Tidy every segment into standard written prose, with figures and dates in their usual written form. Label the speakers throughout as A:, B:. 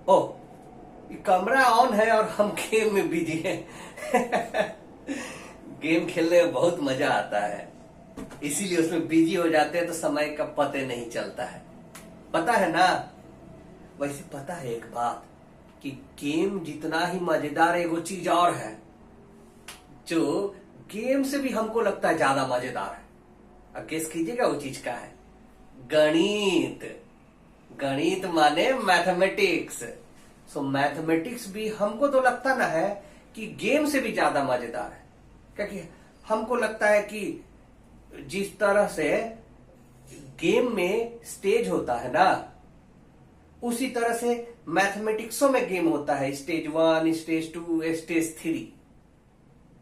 A: ओ, ये कमरा ऑन है और हम गेम में बिजी हैं। गेम खेलने में बहुत मजा आता है, इसीलिए उसमें बिजी हो जाते हैं तो समय का पता नहीं चलता है। पता है ना, वैसे पता है एक बात कि गेम जितना ही मजेदार है वो चीज और है जो गेम से भी हमको लगता है ज्यादा मजेदार है। अब गेस कीजिएगा वो चीज का है गणित। गणित माने मैथमेटिक्स। सो मैथमेटिक्स भी हमको तो लगता ना है कि गेम से भी ज्यादा मजेदार है, क्योंकि हमको लगता है कि जिस तरह से गेम में स्टेज होता है ना, उसी तरह से मैथमेटिक्सों में गेम होता है, स्टेज 1, स्टेज 2, स्टेज 3।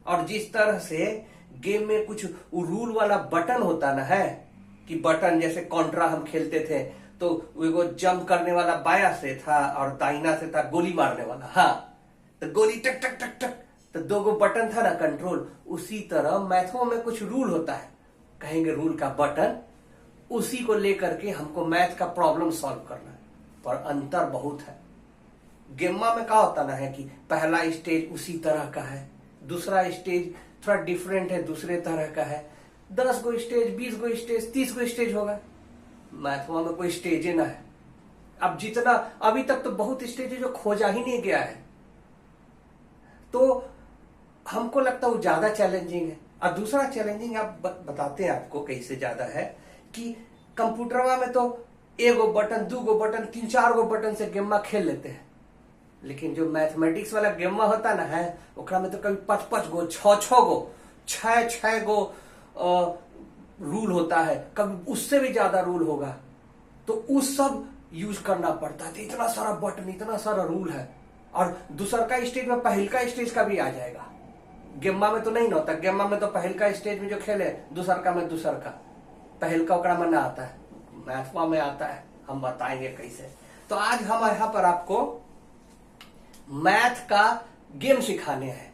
A: और जिस तरह से गेम में कुछ रूल वाला बटन होता ना है कि बटन जैसे कॉन्ट्रा हम खेलते थे तो वो जंप करने वाला बाया से था और दाहिना से था गोली मारने वाला। हाँ, तो गोली टक टक टक टक, तो दो गो बटन था ना कंट्रोल। उसी तरह मैथों में कुछ रूल होता है, कहेंगे रूल का बटन, उसी को लेकर के हमको मैथ का प्रॉब्लम सॉल्व करना है। पर अंतर बहुत है। गेमा में क्या होता ना है कि पहला स्टेज उसी तरह का है, दूसरा स्टेज थोड़ा डिफरेंट है, दूसरे तरह का है। 10 गो स्टेज, 20 गो स्टेज, 30 गो स्टेज होगा। मैथमा में कोई स्टेज ही ना है। अब जितना अभी तक तो बहुत स्टेज है जो खोजा ही नहीं गया है, तो हमको लगता है वो ज्यादा चैलेंजिंग है। और दूसरा चैलेंजिंग आप बताते हैं आपको कैसे ज्यादा है कि कंप्यूटरवा में तो एगो बटन, 2 गो बटन, 3-4 गो बटन से गेमा खेल लेते हैं। लेकिन जो मैथमेटिक्स वाला गेमा होता ना है, ओकरा में तो कभी 5-5 गो, 6-6 गो, 6-6 गो रूल होता है, कभी उससे भी ज्यादा रूल होगा। तो उस सब यूज करना पड़ता है। इतना सारा बटन, इतना सारा रूल है। और दूसर का स्टेज में पहल का स्टेज का भी आ जाएगा। गेमा में तो नहीं ना होता। गेमा में तो पहल का स्टेज में जो खेले, दूसर का में दूसर का, पहल का ओकरा में ना आता है, मैथमा में आता है। हम बताएंगे कैसे। तो आज हम यहाँ पर आपको मैथ का गेम सिखाने हैं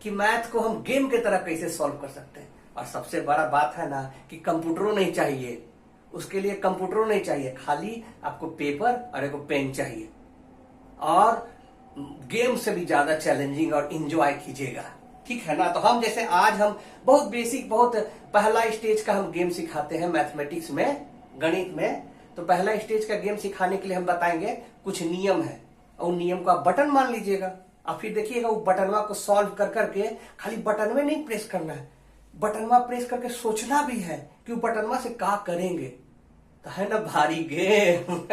A: कि मैथ को हम गेम की तरह कैसे सॉल्व कर सकते हैं। और सबसे बड़ा बात है ना कि कंप्यूटरों नहीं चाहिए, उसके लिए कंप्यूटरों नहीं चाहिए, खाली आपको पेपर और एक पेन चाहिए। और गेम से भी ज्यादा चैलेंजिंग और इंजॉय कीजिएगा, ठीक है ना। तो हम जैसे आज हम बहुत बेसिक, बहुत पहला स्टेज का हम गेम सिखाते हैं मैथमेटिक्स में, गणित में। तो पहला स्टेज का गेम सिखाने के लिए हम बताएंगे कुछ नियम है, और नियम को आप बटन मान लीजिएगा। और फिर देखिएगा वो बटनवा को सॉल्व कर करके खाली बटन में नहीं प्रेस करना है, बटनवा प्रेस करके सोचना भी है कि वो बटनवा से क्या करेंगे। तो है ना भारी गेम।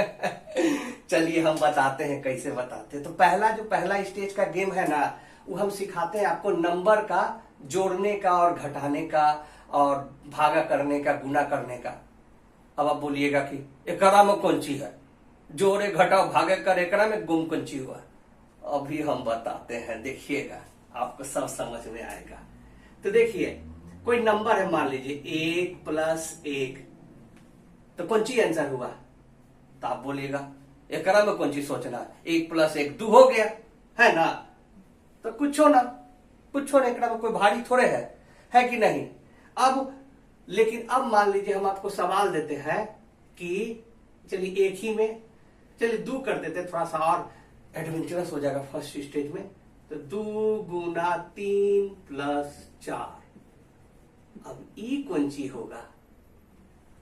A: चलिए हम बताते हैं कैसे बताते हैं। तो पहला स्टेज का गेम है ना, वो हम सिखाते हैं आपको नंबर का जोड़ने का और घटाने का और भागा करने का, गुना करने का। अब आप बोलिएगा कि एकरा में कौन सी है, जोड़े घटाओ भागे कर, एकरा में गुम कौन सी हुआ। अभी हम बताते हैं, देखिएगा आपको सब समझ में आएगा। तो देखिए कोई नंबर है, मान लीजिए 1 + 1, तो कौन सी आंसर हुआ। तो आप बोलिएगा एकरा में कौन सी सोचना, 1 + 1 2 हो गया, है ना। तो कुछ ना एकरा में कोई भारी थोड़े है कि नहीं। अब लेकिन अब मान लीजिए हम आपको सवाल देते हैं कि चलिए एक ही में, चलिए 2 कर देते, थोड़ा सा और एडवेंचरस हो जाएगा फर्स्ट स्टेज में। तो 2 × 3 + 4। अब ई कौन सी होगा,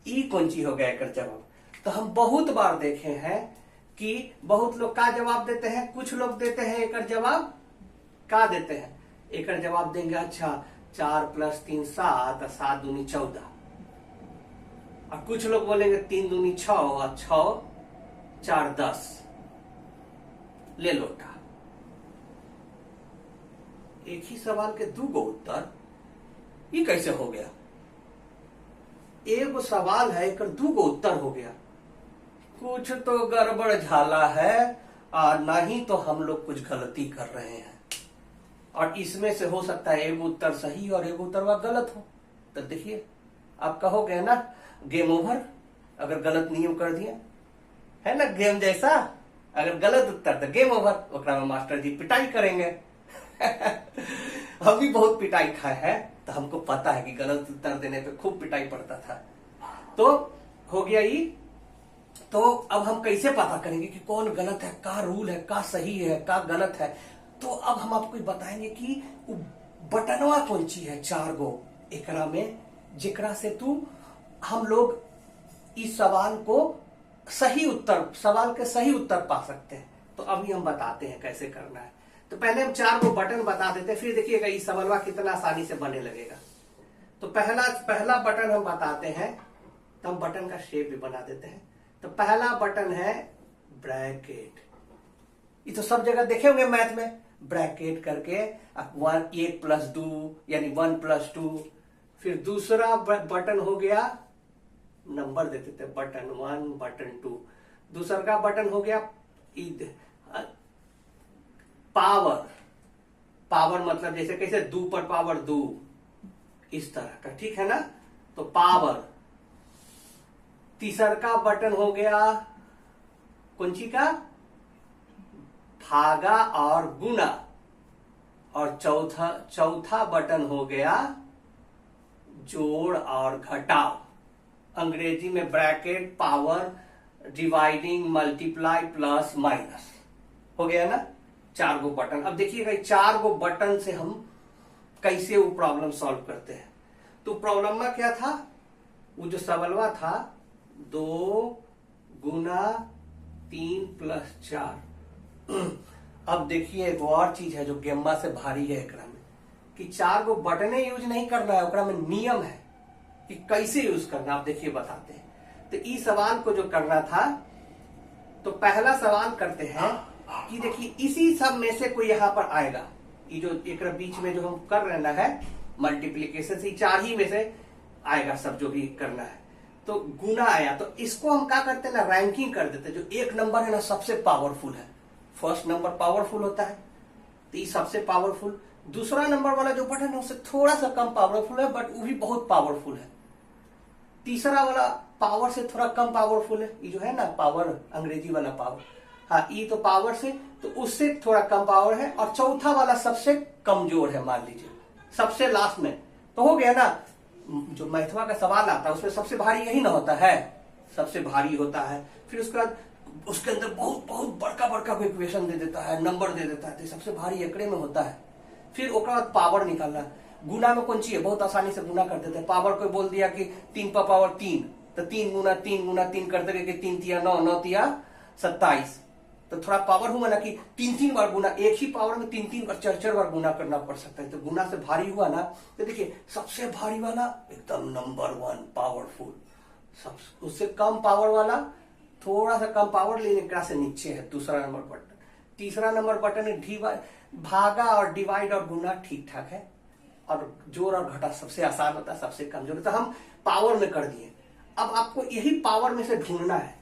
A: ई कौन सी होगा एकर जवाब। तो हम बहुत बार देखे हैं कि बहुत लोग का जवाब देते हैं, कुछ लोग देते हैं एकर जवाब का देते हैं, एकर जवाब देंगे अच्छा 4 + 3 7 और 7 दूनी 14। और कुछ लोग बोलेंगे 3 दूनी 6 और 6 4 10। ले लोटा, एक ही सवाल के 2 गो उत्तर, ये कैसे हो गया। एक सवाल है, एक 2 गो उत्तर हो गया। कुछ तो गड़बड़ झाला है, और नहीं तो हम लोग कुछ गलती कर रहे हैं। और इसमें से हो सकता है एक उत्तर सही और एक उत्तर वह गलत हो। तो देखिए आप कहोगे ना गेम ओवर, अगर गलत नियम कर दिया, है ना गेम जैसा। अगर गलत उत्तर तो गेम ओवर, ओकरा में मास्टर जी पिटाई करेंगे। हम भी बहुत पिटाई खाए हैं, तो हमको पता है कि गलत उत्तर देने पे खूब पिटाई पड़ता था। तो हो गया ये तो अब हम कैसे पता करेंगे कि कौन गलत है, का रूल है, का सही है, का गलत है। तो अब हम आपको बताएंगे कि बटनवा कौन ची है 4 गो एकरा में, जेकरा से तू हम लोग इस सवाल को सवाल के सही उत्तर पा सकते हैं। तो अभी हम बताते हैं कैसे करना है। तो पहले हम 4 गो बटन बता देते हैं, फिर देखिएगा इस सवालवा कितना आसानी से बनने लगेगा। तो पहला बटन हम बताते हैं, तो हम बटन का शेप भी बना देते हैं। तो पहला बटन है ब्रैकेट। ये तो सब जगह देखे होंगे मैथ में, ब्रैकेट करके 1+2 यानी 1+2। फिर दूसरा बटन हो गया, नंबर देते थे, बटन 1 बटन 2। दूसरा का बटन हो गया पावर मतलब जैसे कैसे 2 पर पावर 2, इस तरह का, ठीक है ना। तो पावर। तीसरा का बटन हो गया कौन सी का, भागा और गुना। और चौथा बटन हो गया जोड़ और घटाव। अंग्रेजी में bracket, power, dividing, multiply, plus, minus हो गया ना 4 गो बटन। अब देखिएगा 4 गो बटन से हम कैसे वो प्रॉब्लम सॉल्व करते हैं। तो प्रॉब्लम में क्या था, वो जो सवालवा था 2 गुना 3 प्लस 4। अब देखिए एक और चीज है जो गेम्मा से भारी है एकरा में, कि 4 गो बटने यूज नहीं करना है, ओकरा में नियम है कि कैसे यूज करना। आप देखिए बताते हैं। तो इस सवाल को जो करना था, तो पहला सवाल करते हैं कि देखिए इसी सब में से कोई यहां पर आएगा, ये जो एक बीच में जो हम कर रहे है मल्टीप्लीकेशन से 4 ही में से आएगा सब जो भी करना है। तो गुना आया, तो इसको हम क्या करते हैं ना, रैंकिंग कर देते हैं। जो एक नंबर है ना सबसे पावरफुल है, फर्स्ट नंबर पावरफुल होता है, तो ये सबसे पावरफुल। दूसरा नंबर वाला जो बटन है उससे थोड़ा सा कम पावरफुल है, बट वो भी बहुत पावरफुल है। तीसरा वाला पावर से थोड़ा कम पावरफुल है, ये जो है ना पावर, अंग्रेजी वाला पावर, हाँ ये तो पावर से, तो उससे थोड़ा कम पावर है। और चौथा वाला सबसे कमजोर है, मान लीजिए सबसे लास्ट में। तो हो गया ना, जो मैथवा का सवाल आता है उसमें सबसे भारी यही ना होता है, सबसे भारी होता है। फिर उसके बाद उसके अंदर बहुत बहुत बड़का इक्वेशन दे देता है, नंबर दे देता है, तो सबसे भारी एकड़े में होता है। फिर उसके बाद पावर निकालना। गुना में कौन चाहिए, बहुत आसानी से गुना कर देते हैं। पावर को बोल दिया कि 3 पर पावर 3, तो 3 गुना 3 गुना 3 कर देंगे कि 3 तिया 9, 9 तिया 27। तो थोड़ा पावर हुआ ना कि 3 बार गुना, एक ही पावर में 3 बार 4 बार गुना करना पड़ सकता है। तो गुना से भारी हुआ ना, तो देखिए सबसे भारी वाला एकदम नंबर 1 पावरफुल, उससे कम पावर वाला थोड़ा सा कम पावर लेने से नीचे है दूसरा नंबर बटन। तीसरा नंबर बटन है भागा और डिवाइड और गुना ठीक ठाक है, और जोड़ और घटा सबसे आसान होता है, सबसे कमजोर। तो हम पावर में कर दिए। अब आपको यही पावर में से ढूंढना है।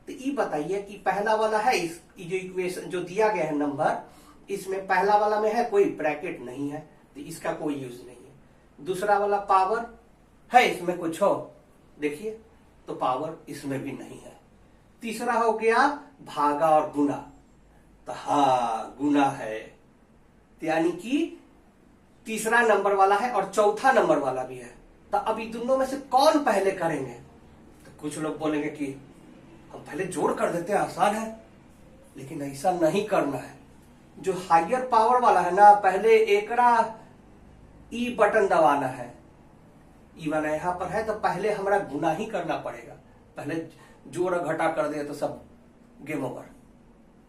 A: तो ये बताइए कि पहला वाला है, इस जो इक्वेशन जो दिया गया है नंबर, इसमें पहला वाला में है कोई ब्रैकेट नहीं है, तो इसका कोई यूज नहीं है। दूसरा वाला पावर है, इसमें कुछ हो देखिए, तो पावर इसमें भी नहीं है। तीसरा हो गया भागा और गुना, तो हाँ गुना है, यानी कि तीसरा नंबर वाला है और चौथा नंबर वाला भी है। तो अभी दोनों में से कौन पहले करेंगे, तो कुछ लोग बोलेंगे कि हम पहले जोड़ कर देते हैं, आसान है, लेकिन ऐसा नहीं करना है। जो हायर पावर वाला है ना, पहले एकरा ई बटन दबाना है, ई वाला यहां पर है, तो पहले हमारा गुना ही करना पड़ेगा। पहले जोड़ और घटा कर दे तो सब गेम ओवर।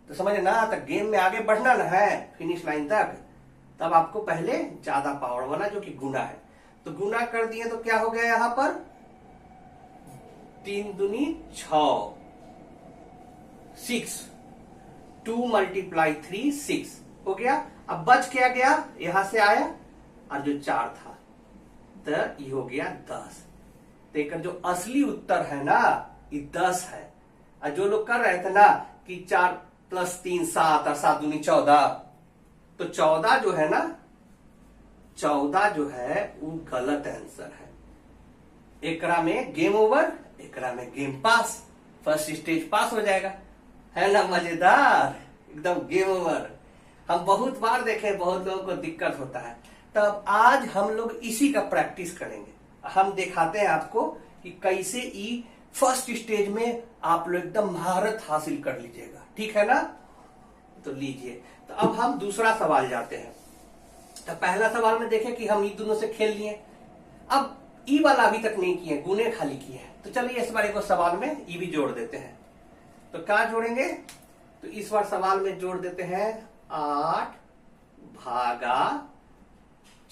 A: तो समझे ना, तो गेम में आगे बढ़ना ना है फिनिश लाइन तक, तब आपको पहले ज्यादा पावर वाला जो कि गुना है, तो गुना कर दिए तो क्या हो गया यहां पर 3 दूनी 6, 6, 2 × 3 6 हो गया। अब बच क्या गया, यहां से आया और जो 4 था, तो ये हो गया 10। तो जो असली उत्तर है ना ये 10 है। और जो लोग कर रहे थे ना कि 4 + 3 7 और 7 दूनी 14, तो 14 जो है ना, 14 जो है वो गलत आंसर है। एकरा में गेम ओवर, एकरा में गेम पास, फर्स्ट स्टेज पास हो जाएगा, है ना मजेदार, एकदम गेम ओवर। हम बहुत बार देखे, बहुत लोगों को दिक्कत होता है। तब आज हम लोग इसी का प्रैक्टिस करेंगे। हम दिखाते हैं आपको कि कैसे ई फर्स्ट स्टेज में आप लोग एकदम महारत हासिल कर लीजिएगा, ठीक है ना। तो लीजिए, तो अब हम दूसरा सवाल जाते हैं। तो पहला सवाल में देखें कि हम ई दोनों से खेल लिए, अब ई वाला अभी तक नहीं किए, गुने खाली किए हैं। तो चलिए इस बार एक सवाल में ई भी जोड़ देते हैं। तो क्या जोड़ेंगे, तो इस बार सवाल में जोड़ देते हैं 8 भागा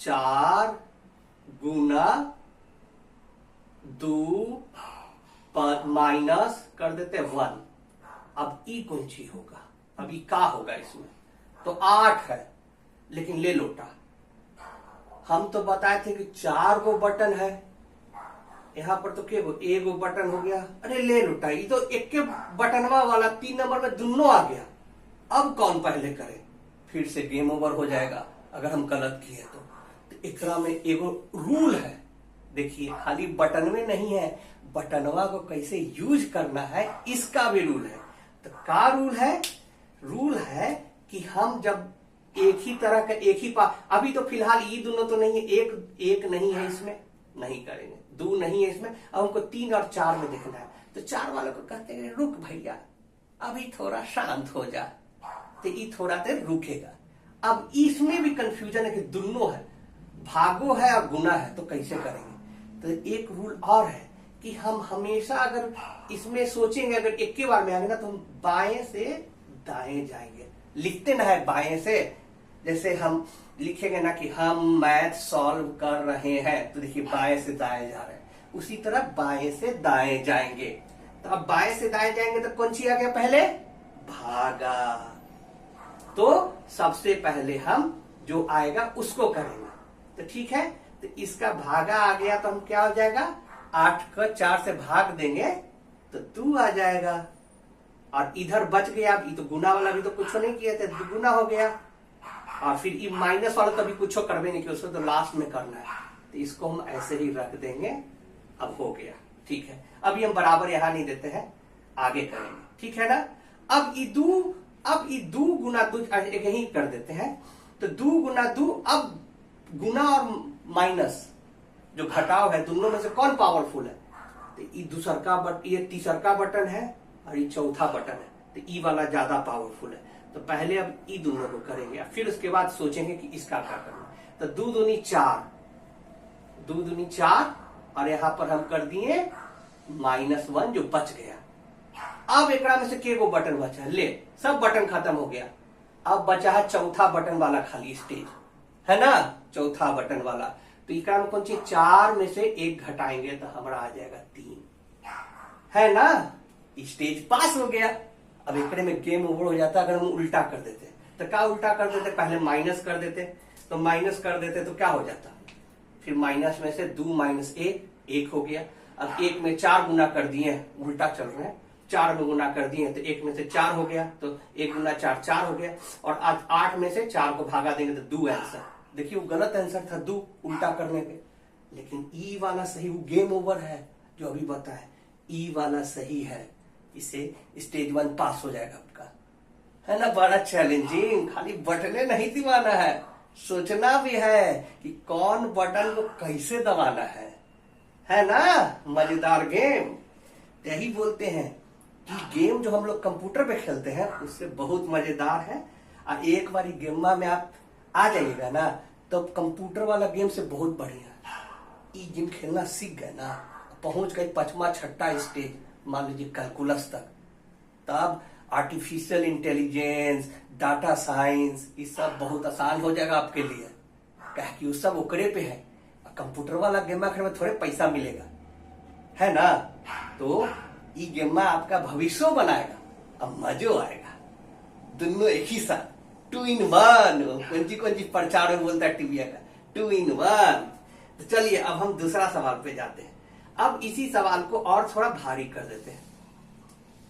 A: 4 गुना 2 माइनस कर देते 1। अब ई कौन सी होगा, अभी क्या होगा इसमें, तो 8 है, लेकिन ले लोटा, हम तो बताए थे कि 4 गो बटन है, यहां पर तो के एगो बटन हो गया। अरे ले लोटा, ये तो एक के बटनवा वाला 3 नंबर में दोनों आ गया। अब कौन पहले करे, फिर से गेम ओवर हो जाएगा अगर हम गलत किए तो एकरा में एगो रूल है, देखिए खाली बटन में नहीं है, बटनवा को कैसे यूज करना है इसका भी रूल है। तो क्या रूल है, रूल है कि हम जब एक ही तरह का एक ही अभी तो फिलहाल ये दोनों तो नहीं है, एक नहीं है इसमें, नहीं करेंगे, 2 नहीं है इसमें, अब हमको 3 और 4 में देखना है। तो 4 वालों को कहते हैं रुक भैया, अभी थोड़ा शांत हो जा, तो ये थोड़ा देर रुकेगा। अब इसमें भी कंफ्यूजन है कि दोनों है, भागो है और गुना है, तो कैसे करेंगे। तो एक रूल और है कि हम हमेशा अगर इसमें सोचेंगे, अगर एक के बार में आएंगे ना, तो हम बाएं से दाएं जाएंगे, लिखते ना है बाएं से, जैसे हम लिखेंगे ना कि हम मैथ सॉल्व कर रहे हैं, तो देखिए बाएं से दाएं जा रहे हैं, उसी तरह बाएं से दाएं जाएंगे। तो अब बाएं से दाएं जाएंगे तो कौन सी आ गया पहले, भागा। तो सबसे पहले हम जो आएगा उसको करेंगे, तो ठीक है। तो इसका भागा आ गया, तो हम क्या हो जाएगा, 8 को 4 से भाग देंगे तो 2 आ जाएगा, और इधर बच गया, ये तो गुना वाला भी तो कुछ नहीं किया थे, गुना हो गया, और फिर ये माइनस वाला तो अभी कुछ करवे नहीं किया, उसको तो लास्ट में करना है, तो इसको हम ऐसे ही रख देंगे। अब हो गया, ठीक है। अभी हम बराबर यहां नहीं देते हैं, आगे करेंगे, ठीक है ना। अब ये 2 गुना 2 यही कर देते हैं, तो 2 गुना 2, अब गुना और माइनस जो घटाव है दोनों में से कौन पावरफुल है, तो ये तीसरा बटन है और ये चौथा बटन है, तो ई वाला ज्यादा पावरफुल है। तो पहले अब ई दोनों को करेंगे, फिर उसके बाद सोचेंगे कि इसका क्या करना है। तो 2 दूनी 4, और यहां पर हम कर दिए -1 जो बच गया। अब एक में से के गो बटन बचा है, ले सब बटन खत्म हो गया, अब बचा है चौथा बटन वाला खाली स्टेज, है ना, चौथा बटन वाला। तो इकरा में कौन सी 4 में से 1 घटाएंगे तो हमारा आ जाएगा 3, है ना, स्टेज पास हो गया। अब एकड़े में गेम ओवर हो जाता अगर हम उल्टा कर देते, तो क्या उल्टा कर देते, पहले माइनस कर देते, तो माइनस कर देते तो क्या हो जाता, फिर माइनस में से 2 माइनस 1 हो गया। अब 1 में 4 गुना कर दिए, उल्टा चल रहे हैं, 4 में गुना कर दिए तो 1 में से 4 हो गया, तो 1 गुना 4 4 हो गया, और आज 8 में से 4 को भागा देंगे तो 2 आंसर। देखिए वो गलत आंसर था 2 उल्टा करने पे, लेकिन ई वाला सही, वो गेम ओवर है जो अभी बताया, ई वाला सही है, इसे स्टेज 1 पास हो जाएगा आपका, है ना। बड़ा चैलेंजिंग, खाली बटने नहीं दबाना है, सोचना भी है कि कौन बटन को कैसे दबाना है ना। मजेदार गेम, यही बोलते हैं कि गेम जो हम लोग कंप्यूटर पे खेलते हैं उससे बहुत मजेदार है। और एक बार गेम में आप आ जाइएगा ना, तो कंप्यूटर वाला गेम से बहुत बढ़िया ये गेम खेलना सीख गए ना, पहुंच गए 5वां 6ठा स्टेज, मान लीजिए कैलकुलस तक, तब आर्टिफिशियल इंटेलिजेंस, डाटा साइंस, ये सब बहुत आसान हो जाएगा आपके लिए, कह कि वो सब ओकरे पे है। कंप्यूटर वाला गेम में थोड़े पैसा मिलेगा, है ना। तो ये गेम आपका भविष्य बनाएगा, अब मजो आएगा, दोनों एक ही साथ, 2 in 1, कौन सी प्रचार में बोलता है टीवी का, 2 in 1। तो चलिए अब हम दूसरा सवाल पे जाते हैं। अब इसी सवाल को और थोड़ा भारी कर देते हैं,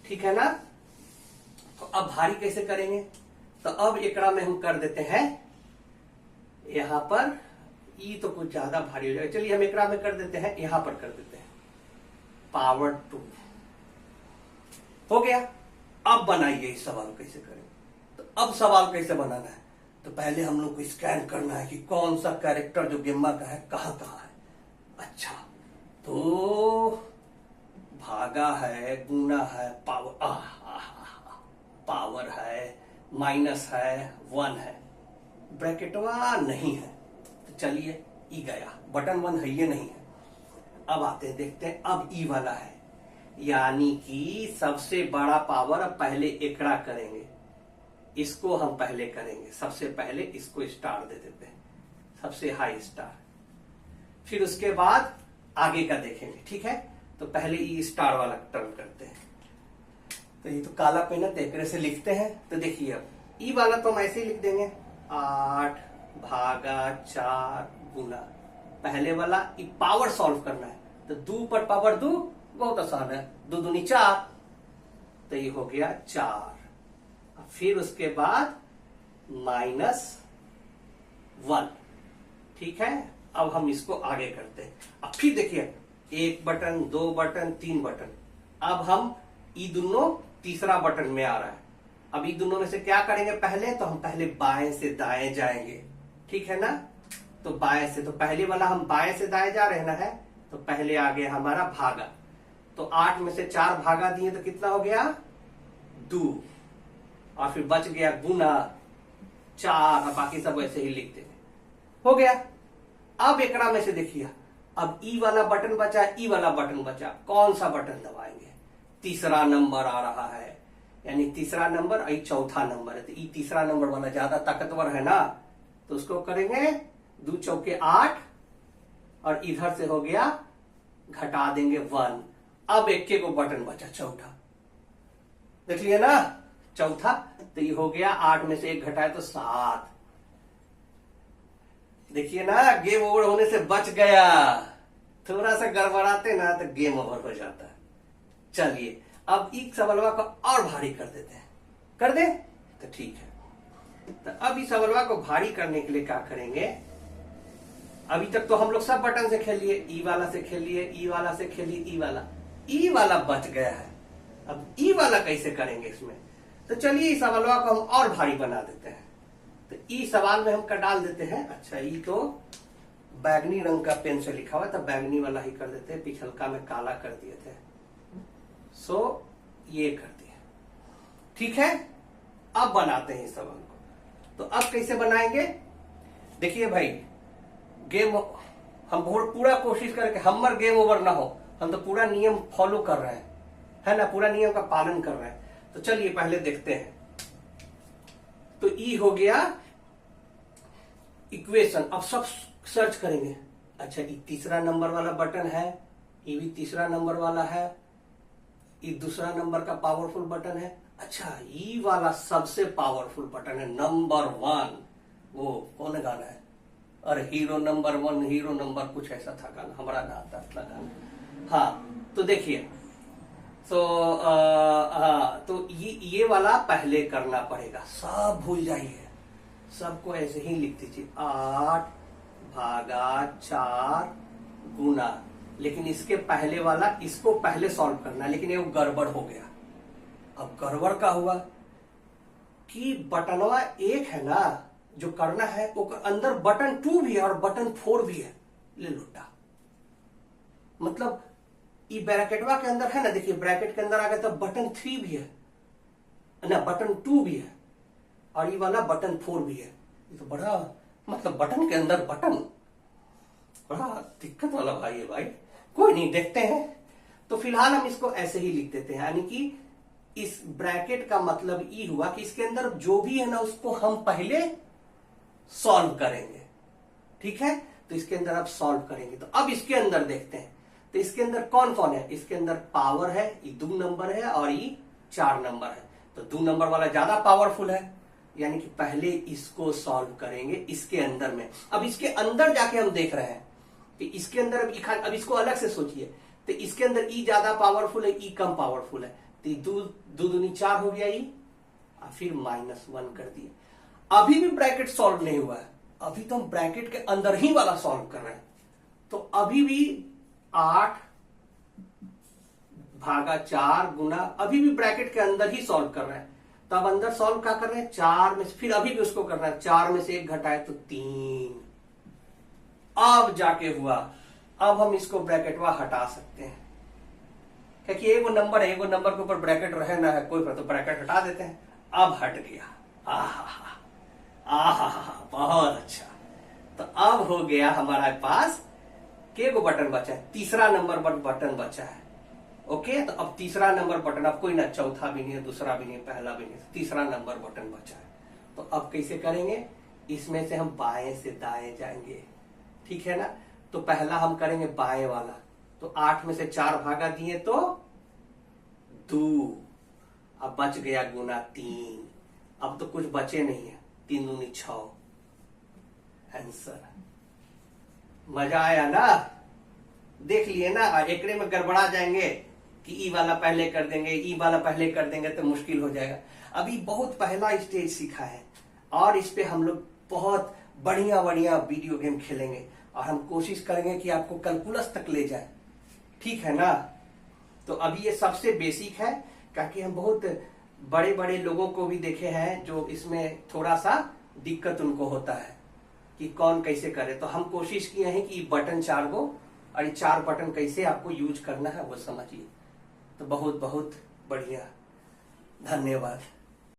A: ठीक है ना। तो अब भारी कैसे करेंगे, तो अब एकड़ा में हम कर देते हैं, यहां पर ई तो कुछ ज्यादा भारी हो जाएगा, चलिए हम एकड़ा में कर देते हैं, यहां पर कर देते हैं पावर 2 हो गया। अब बनाइए इस सवाल कैसे करें, तो अब सवाल कैसे बनाना है, तो पहले हम लोग को स्कैन करना है कि कौन सा कैरेक्टर जो गेम्मा का है कहां है। अच्छा, तो भागा भागा है, गुना है, पावर पावर है, माइनस है, 1 है, ब्रैकेटवा नहीं है। तो चलिए ई गया, बटन 1 है ये नहीं है। अब आते हैं देखते हैं, अब ई वाला है, यानी कि सबसे बड़ा पावर अब पहले एकड़ा करेंगे, इसको हम पहले करेंगे। सबसे पहले इसको स्टार दे देते हैं, सबसे हाई स्टार, फिर उसके बाद आगे का देखेंगे, ठीक है। तो पहले ई स्टार वाला टर्न करते हैं। तो ये तो काला पेन है, एक से लिखते हैं। तो देखिए अब ई वाला तो हम ऐसे ही लिख देंगे, 8 भागा 4 गुना, पहले वाला ई पावर सॉल्व करना है। तो 2 पर पावर 2 बहुत आसान है, 2 दूनी 4, तो ये हो गया 4। फिर उसके बाद -1, ठीक है। अब हम इसको आगे करते हैं। अब फिर देखिए 1 बटन, 2 बटन, 3 बटन। अब हम ई दोनों तीसरा बटन में आ रहा है। अब ई दोनों में से क्या करेंगे पहले, तो हम पहले बाएं से दाएं जाएंगे, ठीक है ना। तो बाएं से, तो पहले वाला हम बाएं से दाएं जा रहे हैं ना, है तो पहले आ गया हमारा भागा। तो 8 में से 4 भागा दिए तो कितना हो गया 2, और फिर बच गया गुना 4, और बाकी सब वैसे ही लिख देंगे, हो गया। अब एकड़ा में से देखिए, अब ई वाला बटन बचा, ई वाला बटन बचा, कौन सा बटन दबाएंगे, तीसरा नंबर आ रहा है, यानी तीसरा नंबर, और चौथा नंबर है। तो ई तीसरा नंबर वाला ज्यादा ताकतवर है ना, तो उसको करेंगे 2 चौके 8, और इधर से हो गया घटा देंगे 1। अब एक को बटन बचा, चौथा, देख लिया ना, चौथा। तो ये हो गया 8 में से 1 घटाए तो 7। देखिए ना, गेम ओवर होने से बच गया। थोड़ा सा गड़बड़ाते ना तो गेम ओवर हो जाता है। चलिए अब इस सवालवा को और भारी कर देते हैं, कर दे तो ठीक है। तो अब इस सवालवा को भारी करने के लिए क्या करेंगे, अभी तक तो हम लोग सब बटन से खेल लिए, ई वाला से खेल लिए, ई वाला से खेलिए, ई वाला बच गया है। अब ई वाला कैसे करेंगे इसमें, तो चलिए इस सवालवा को हम और भारी बना देते हैं। तो ई सवाल में हम कर डाल देते हैं, अच्छा ई तो बैगनी रंग का पेन से लिखा हुआ था, बैगनी वाला ही कर देते हैं, पिछलका में काला कर दिए थे, सो ये कर दिया, ठीक है। अब बनाते हैं इस सवाल को। तो अब कैसे बनाएंगे, देखिए भाई, गेम हम पूरा कोशिश करके हमार गेम ओवर ना हो, हम तो पूरा नियम फॉलो कर रहे हैं, है ना, पूरा नियम का पालन कर रहे हैं। तो चलिए पहले देखते हैं। तो ई हो गया इक्वेशन। अब सब सर्च करेंगे, अच्छा ये तीसरा नंबर वाला बटन है, ये भी तीसरा नंबर वाला है, ये दूसरा नंबर का पावरफुल बटन है, अच्छा ये वाला सबसे पावरफुल बटन है, नंबर 1। वो कौन गाना है, अरे हीरो नंबर 1, हीरो नंबर कुछ ऐसा था गाना, हमारा ना आता था गाना। हाँ तो देखिए, तो ये वाला पहले करना पड़ेगा, सब भूल जाइए, सबको ऐसे ही लिख दीजिए, 8 भागा 4 गुना। लेकिन इसके पहले वाला, इसको पहले सॉल्व करना, लेकिन ये गड़बड़ हो गया। अब गड़बड़ का हुआ कि बटनवा एक है ना जो करना है, वो अंदर बटन 2 भी है और बटन 4 भी है, ले लुटा। मतलब ये ब्रैकेटवा के अंदर है ना, देखिए ब्रैकेट के अंदर आ गया तो बटन 3 भी है ना, बटन 2 भी है, और ये वाला बटन 4 भी है। ये तो बड़ा, मतलब बटन के अंदर बटन, बड़ा दिक्कत वाला भाई है भाई। कोई नहीं, देखते हैं। तो फिलहाल हम इसको ऐसे ही लिख देते हैं, यानी कि इस ब्रैकेट का मतलब ये हुआ कि इसके अंदर जो भी है ना उसको हम पहले सॉल्व करेंगे, ठीक है। तो इसके अंदर अब सॉल्व करेंगे। तो अब इसके अंदर देखते हैं, तो इसके अंदर कौन कौन है, इसके अंदर पावर है, ये 2 नंबर है और ये 4 नंबर है। तो 2 नंबर वाला ज्यादा पावरफुल है, यानी कि पहले इसको सॉल्व करेंगे इसके अंदर में। अब इसके अंदर जाके हम देख रहे हैं कि इसके अंदर अब इसको अलग से सोचिए, तो इसके अंदर ई ज्यादा पावरफुल है, ई कम पावरफुल है। तो 2 दूनी 4 हो गया, ई फिर -1 कर दिए। अभी भी ब्रैकेट सॉल्व नहीं हुआ है, अभी तो हम ब्रैकेट के अंदर ही वाला सॉल्व कर रहे हैं। तो अभी भी 8 भागा 4 गुना, अभी भी ब्रैकेट के अंदर ही सॉल्व कर रहे हैं। तो अब अंदर सॉल्व क्या कर रहे हैं, 4 में से, फिर अभी भी उसको करना है, 4 में से 1 घटाए तो 3। अब जाके हुआ, अब हम इसको ब्रैकेटवा हटा सकते हैं, देखिए एगो नंबर है, एगो नंबर के ऊपर ब्रैकेट रहे ना है कोई पर, तो ब्रैकेट हटा देते हैं। अब हट गया। बहुत अच्छा। तो अब हो गया हमारे पास के गो बटन बचा है, तीसरा नंबर पर बटन बचा है। ओके, तो अब तीसरा नंबर बटन, अब कोई ना चौथा भी नहीं है, दूसरा भी नहीं, पहला भी नहीं, तीसरा नंबर बटन बचा है। तो अब कैसे करेंगे, इसमें से हम बाएं से दाएं जाएंगे, ठीक है ना। तो पहला हम करेंगे बाएं वाला, तो 8 में से 4 भागा दिए तो 2, अब बच गया गुना 3। अब तो कुछ बचे नहीं है, 3 दूनी 6 आंसर। मजा आया ना, देख लिए ना। एकड़े में गड़बड़ा जाएंगे कि ई वाला पहले कर देंगे, ई वाला पहले कर देंगे तो मुश्किल हो जाएगा। अभी बहुत पहला स्टेज सीखा है और इस पे हम लोग बहुत बढ़िया बढ़िया वीडियो गेम खेलेंगे और हम कोशिश करेंगे कि आपको कैलकुलस तक ले जाए, ठीक है ना। तो अभी ये सबसे बेसिक है, क्योंकि हम बहुत बड़े बड़े लोगों को भी देखे हैं जो इसमें थोड़ा सा दिक्कत उनको होता है कि कौन कैसे करे। तो हम कोशिश किए हैं कि बटन 4 गो और ये 4 बटन कैसे आपको यूज करना है वो समझिए। तो बहुत बहुत बढ़िया, धन्यवाद।